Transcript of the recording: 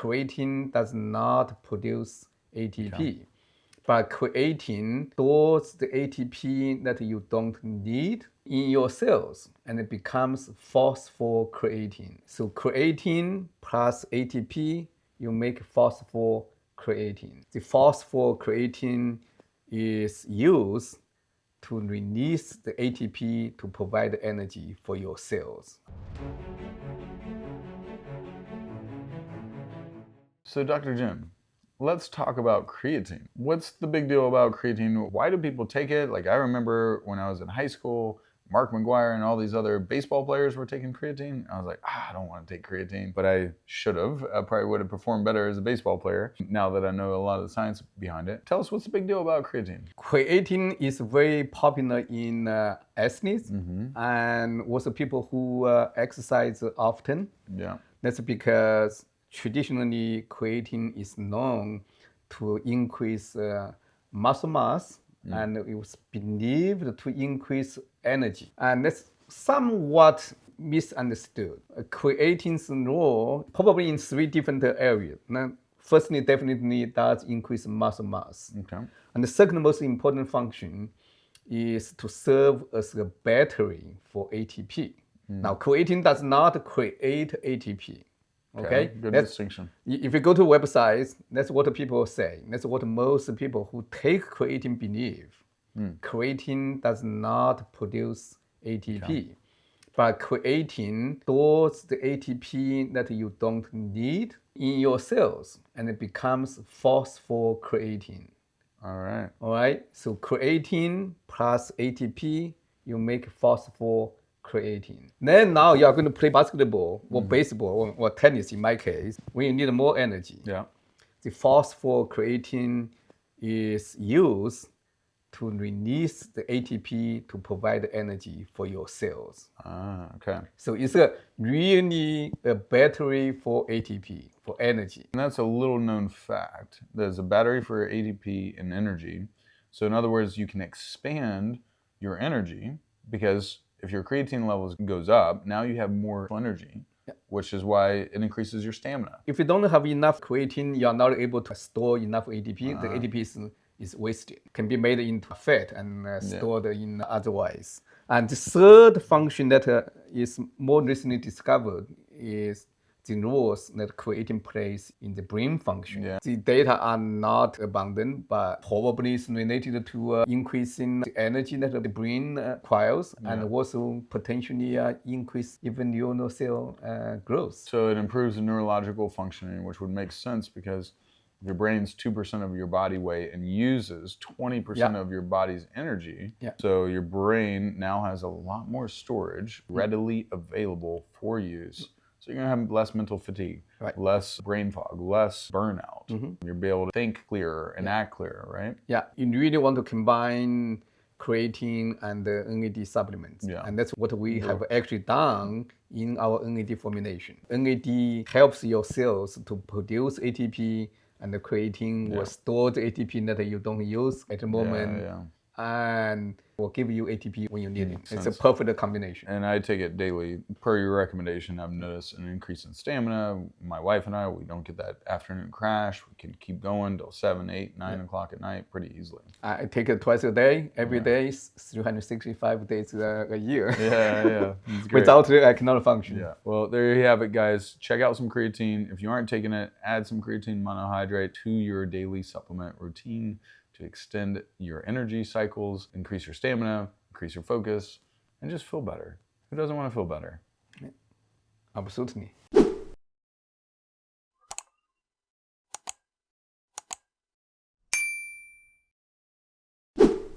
creatine does not produce ATP, but creatine stores the ATP that you don't need in your cells, and it becomes phosphocreatine. So creatine plus ATP, you make phosphocreatine. The phosphocreatine is used to release the ATP to provide energy for your cells. So Dr. Jin, let's talk about creatine. What's the big deal about creatine? Why do people take it? Like I remember when I was in high school, Mark McGuire and all these other baseball players were taking creatine. I was like, I don't want to take creatine, but I should have. I probably would have performed better as a baseball player now that I know a lot of the science behind it. Tell us what's the big deal about creatine? Creatine is very popular in athletes and also people who exercise often. Yeah. That's because traditionally creatine is known to increase muscle mass and it was believed to increase energy. And that's somewhat misunderstood. Creatine's role probably in 3 different areas. Now, firstly, definitely does increase muscle mass. Okay. And the second most important function is to serve as a battery for ATP. Now, creatine does not create ATP. Okay, good distinction. If you go to websites, that's what people say. That's what most people who take creatine believe. Creatine does not produce ATP, but creatine stores the ATP that you don't need in your cells, and it becomes phosphocreatine. All right. All right. So creatine plus ATP, you make phosphocreatine. Then now you are going to play basketball or baseball or tennis in my case, when you need more energy. Yeah. The phosphocreatine is used to release the ATP to provide energy for your cells. Okay. So it's really a battery for ATP, for energy. And that's a little known fact. There's a battery for ATP and energy. So in other words, you can expand your energy because if your creatine levels goes up, now you have more energy, which is why it increases your stamina. If you don't have enough creatine, you are not able to store enough ATP. The ATP is wasted, can be made into fat and stored in otherwise. And the third function that is more recently discovered is the roles that creatine plays in the brain function. Yeah. The data are not abundant, but probably is related to increasing the energy that the brain acquires and also potentially increase even neuronal cell growth. So it improves the neurological functioning, which would make sense because if your brain's 2% of your body weight and uses 20% of your body's energy, so your brain now has a lot more storage readily available for use. So you're going to have less mental fatigue, less brain fog, less burnout. You'll be able to think clearer and act clearer, right? Yeah, you really want to combine creatine and the NAD supplements. And that's what we have actually done in our NAD formulation. NAD helps your cells to produce ATP, and the creatine will store the ATP that you don't use at the moment. And will give you ATP when you need it. It's a perfect combination. And I take it daily. Per your recommendation, I've noticed an increase in stamina. My wife and I, we don't get that afternoon crash. We can keep going till 7, 8, 9 o'clock at night pretty easily. I take it twice a day, every day, 365 days a year. Yeah. Without it, I cannot function. Yeah. Well, there you have it, guys. Check out some creatine. If you aren't taking it, add some creatine monohydrate to your daily supplement routine to extend your energy cycles, increase your stamina, increase your focus, and just feel better. Who doesn't want to feel better? Absolutely.